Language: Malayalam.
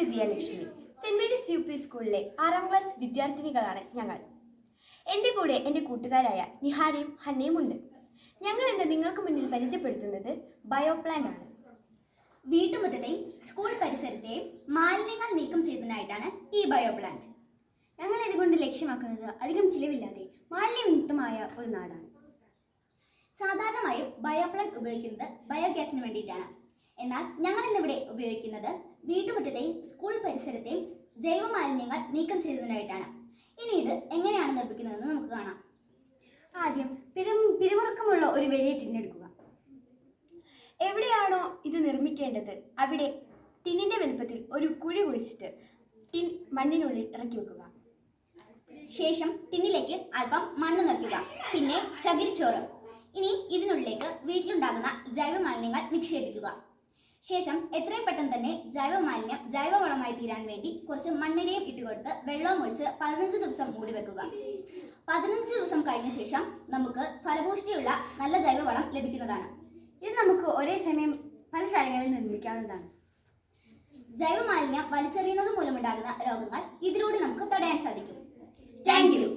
പേര് ദിയലക്ഷ്മി. സെന്റ് മേരീസ് യു പി സ്കൂളിലെ 6ാം ക്ലാസ് വിദ്യാർത്ഥിനികളാണ് ഞങ്ങൾ. എൻ്റെ കൂടെ എൻ്റെ കൂട്ടുകാരായ നിഹാരയും ഹന്നയും ഉണ്ട്. ഞങ്ങൾ ഇന്ന് നിങ്ങൾക്ക് മുന്നിൽ പരിചയപ്പെടുത്തുന്നത് ബയോപ്ലാന്റ് ആണ്. വീട്ടുമുറ്റത്തെയും സ്കൂൾ പരിസരത്തെയും മാലിന്യങ്ങൾ നീക്കം ചെയ്യുന്നതിനായിട്ടാണ് ഈ ബയോപ്ലാന്റ്. ഞങ്ങൾ ഇതുകൊണ്ട് ലക്ഷ്യമാക്കുന്നത് അധികം ചിലവില്ലാതെ മാലിന്യമുക്തമായ ഒരു നാടാണ്. സാധാരണമായും ബയോപ്ലാന്റ് ഉപയോഗിക്കുന്നത് ബയോഗ്യാസിന് വേണ്ടിയിട്ടാണ്. എന്നാൽ ഞങ്ങൾ ഇന്നിവിടെ ഉപയോഗിക്കുന്നത് വീട്ടുമുറ്റത്തെയും സ്കൂൾ പരിസരത്തെയും ജൈവ മാലിന്യങ്ങൾ നീക്കം ചെയ്യുന്നതിനായിട്ടാണ്. ഇനി ഇത് എങ്ങനെയാണ് നിർമ്മിക്കുന്നതെന്ന് നമുക്ക് കാണാം. ആദ്യം പിരിമുറുക്കമുള്ള ഒരു വലിയ ടിന്നെടുക്കുക. എവിടെയാണോ ഇത് നിർമ്മിക്കേണ്ടത് അവിടെ ടിന്നിൻ്റെ വലുപ്പത്തിൽ ഒരു കുഴി കുഴിച്ചിട്ട് ടിൻ മണ്ണിനുള്ളിൽ ഇറക്കി വെക്കുക. ശേഷം ടിന്നിലേക്ക് അല്പം മണ്ണ് നിറയ്ക്കുക, പിന്നെ ചകിരിച്ചോറ്. ഇനി ഇതിനുള്ളിലേക്ക് വീട്ടിലുണ്ടാകുന്ന ജൈവ മാലിന്യങ്ങൾ നിക്ഷേപിക്കുക. ശേഷം എത്രയും പെട്ടെന്ന് തന്നെ ജൈവമാലിന്യം ജൈവവളമായി തീരാൻ വേണ്ടി കുറച്ച് മണ്ണിരയും ഇട്ടുകൊടുത്ത് വെള്ളവും ഒഴിച്ച് 15 ദിവസം മൂടി വെക്കുക. 15 ദിവസം കഴിഞ്ഞ ശേഷം നമുക്ക് ഫലപുഷ്ടിയുള്ള നല്ല ജൈവവളം ലഭിക്കുന്നതാണ്. ഇത് നമുക്ക് ഒരേ സമയം പല സ്ഥലങ്ങളിൽ നിർമ്മിക്കാവുന്നതാണ്. ജൈവമാലിന്യം വലിച്ചെറിയുന്നത് മൂലമുണ്ടാകുന്ന രോഗങ്ങൾ ഇതിലൂടെ നമുക്ക് തടയാൻ സാധിക്കും. Thank you.